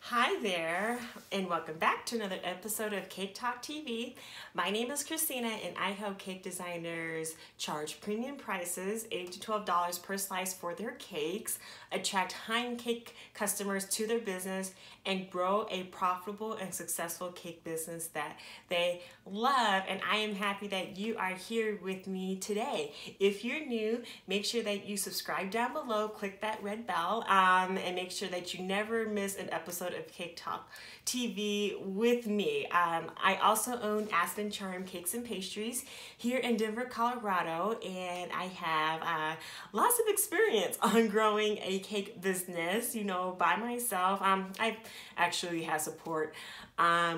Hi there, and welcome back to another episode of Cake Talk TV. My name is Christina, and I help cake designers charge premium prices, $8 to $12 per slice for their cakes, attract high-end cake customers to their business, and grow a profitable and successful cake business that they love. And I am happy that you are here with me today. If you're new, make sure that you subscribe down below, click that red bell, and make sure that you never miss an episode of Cake Talk TV with me. I also own Aspen Charm Cakes and Pastries here in Denver, Colorado, and I have lots of experience on growing a cake business, by myself. I actually have support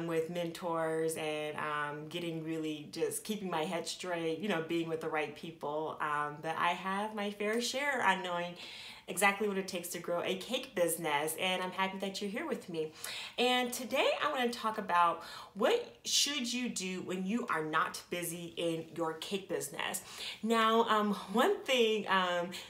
with mentors and getting really just keeping my head straight, being with the right people. But I have my fair share on knowing exactly what it takes to grow a cake business, and I'm happy that you're here with me. And today I want to talk about what should you do when you are not busy in your cake business. Now, one thing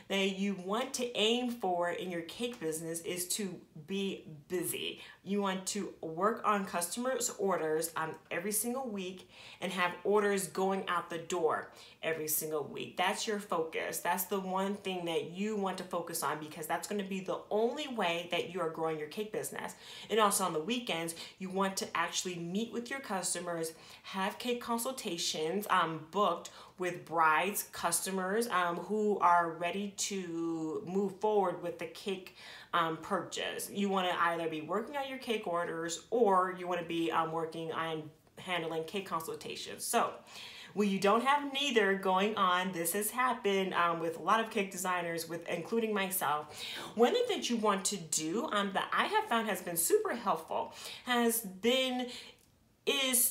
that you want to aim for in your cake business is to be busy. You want to work on customers' orders every single week and have orders going out the door every single week. That's your focus. That's the one thing that you want to focus on, because that's going to be the only way that you are growing your cake business. And also on the weekends, you want to actually meet with your customers, have cake consultations booked with brides, customers who are ready to move forward with the cake purchase. You want to either be working on your cake orders, or you want to be working on handling cake consultations. So when you don't have neither going on, this has happened with a lot of cake designers, including myself. One thing that you want to do that I have found has been super helpful is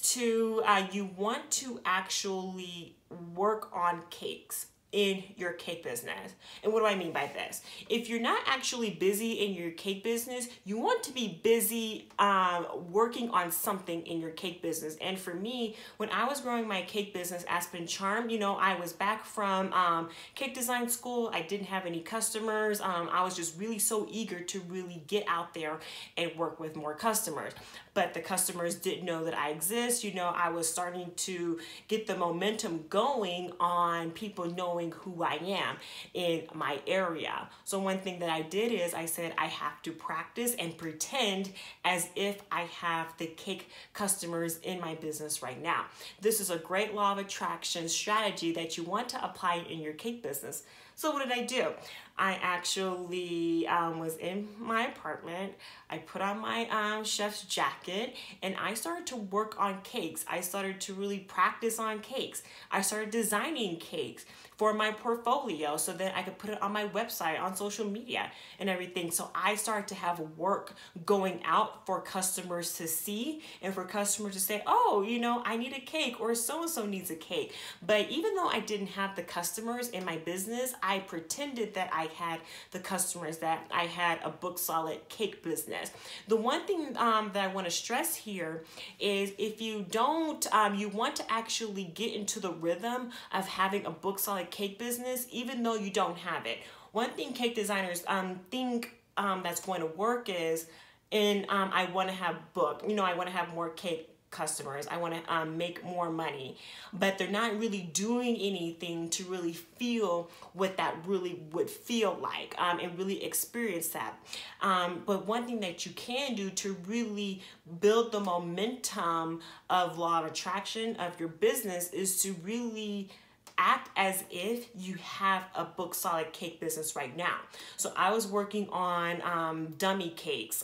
to you want to actually work on cakes in your cake business. And what do I mean by this? If you're not actually busy in your cake business, you want to be busy working on something in your cake business. And for me, when I was growing my cake business, Aspen Charm, I was back from cake design school. I didn't have any customers. I was just really so eager to really get out there and work with more customers. But the customers didn't know that I exist. I was starting to get the momentum going on people knowing who I am in my area. So one thing that I did is I said I have to practice and pretend as if I have the cake customers in my business right now. This is a great law of attraction strategy that you want to apply in your cake business. So what did I do? I actually was in my apartment. I put on my chef's jacket and I started to work on cakes. I started to really practice on cakes. I started designing cakes for my portfolio so that I could put it on my website, on social media and everything. So I started to have work going out for customers to see and for customers to say, oh, I need a cake, or so-and-so needs a cake. But even though I didn't have the customers in my business, I pretended that I had the customers, that I had a book solid cake business. The one thing that I want to stress here is if you don't, you want to actually get into the rhythm of having a book solid cake business, even though you don't have it. One thing cake designers think that's going to work is, I want to have booked, I want to have more cake customers. I want to make more money, but they're not really doing anything to really feel what that really would feel like and really experience that. But one thing that you can do to really build the momentum of law of attraction of your business is to really act as if you have a book solid cake business right now. So I was working on dummy cakes,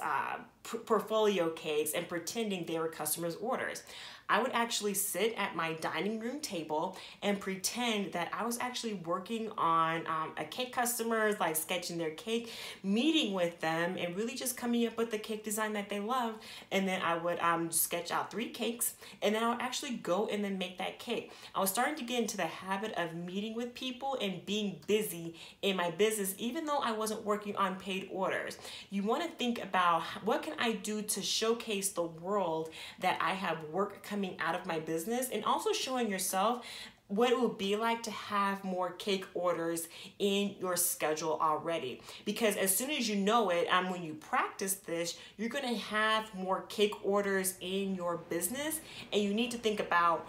portfolio cakes, and pretending they were customers' orders. I would actually sit at my dining room table and pretend that I was actually working on a cake customers, like sketching their cake, meeting with them, and really just coming up with the cake design that they love. And then I would sketch out 3 cakes, and then I would actually go and then make that cake. I was starting to get into the habit of meeting with people and being busy in my business, even though I wasn't working on paid orders. You want to think about, what can I do to showcase the world that I have work coming out of my business, and also showing yourself what it would be like to have more cake orders in your schedule already. Because as soon as you know it, when you practice this, you're gonna have more cake orders in your business, and you need to think about,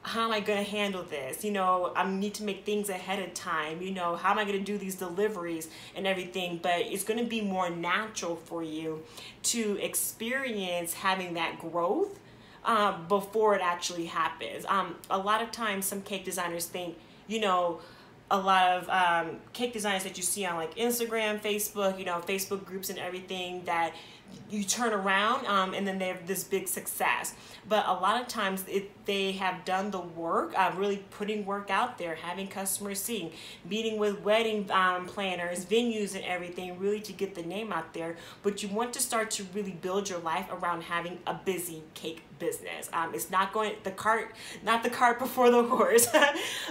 how am I going to handle this? I need to make things ahead of time. How am I going to do these deliveries and everything? But it's going to be more natural for you to experience having that growth before it actually happens. A lot of times, some cake designers think, a lot of cake designs that you see on like Instagram, Facebook, Facebook groups and everything, that you turn around and then they have this big success. But a lot of times they have done the work, really putting work out there, having customers seeing, meeting with wedding planners, venues and everything, really to get the name out there. But you want to start to really build your life around having a busy cake business. It's not the cart before the horse,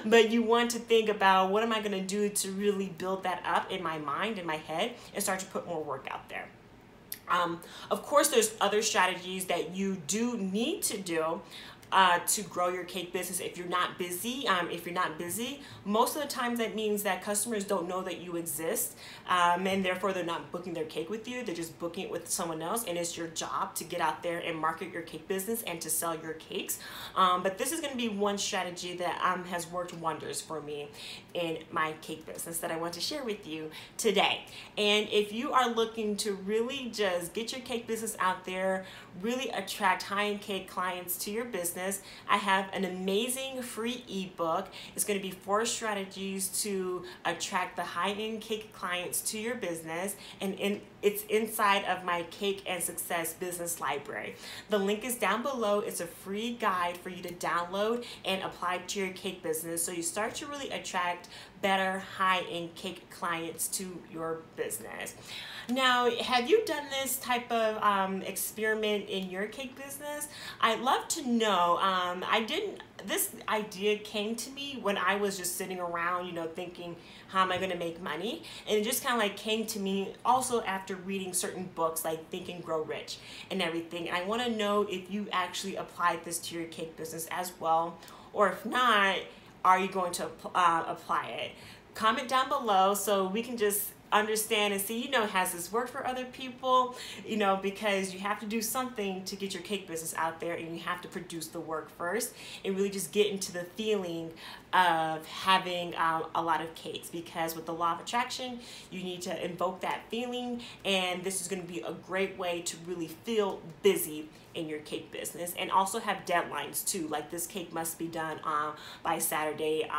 but you want to think about, what am I going to do to really build that up in my mind, in my head, and start to put more work out there. Of course, there's other strategies that you do need to do to grow your cake business if you're not busy. Most of the times that means that customers don't know that you exist, and therefore they're not booking their cake with you. They're just booking it with someone else, and it's your job to get out there and market your cake business and to sell your cakes. But this is going to be one strategy that has worked wonders for me in my cake business that I want to share with you today. And if you are looking to really just get your cake business out there, really attract high-end cake clients to your business, I have an amazing free ebook. It's going to be 4 strategies to attract the high-end cake clients to your business, and it's inside of my Cake and Success Business Library. The link is down below. It's a free guide for you to download and apply to your cake business, so you start to really attract better high-end cake clients to your business. Now, have you done this type of experiment in your cake business? I'd love to know. This idea came to me when I was just sitting around, thinking, how am I going to make money? And it just kind of like came to me also after reading certain books like Think and Grow Rich and everything. And I want to know if you actually applied this to your cake business as well, or if not, are you going to apply it? Comment down below so we can just understand and see, has this worked for other people? Because you have to do something to get your cake business out there, and you have to produce the work first and really just get into the feeling of having a lot of cakes, because with the law of attraction, you need to invoke that feeling, and this is going to be a great way to really feel busy in your cake business, and also have deadlines too, like this cake must be done by Saturday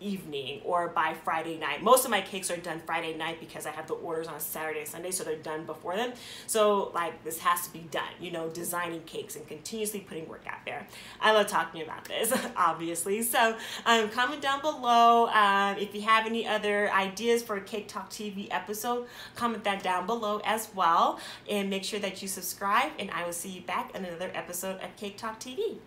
evening or by Friday night. Most of my cakes are done Friday night because I have the orders on Saturday and Sunday, so they're done before them. So like, this has to be done, designing cakes and continuously putting work out there. I love talking about this, obviously. So comment down below if you have any other ideas for a Cake Talk TV episode. Comment that down below as well, and make sure that you subscribe, and I will see you back in another episode of Cake Talk TV.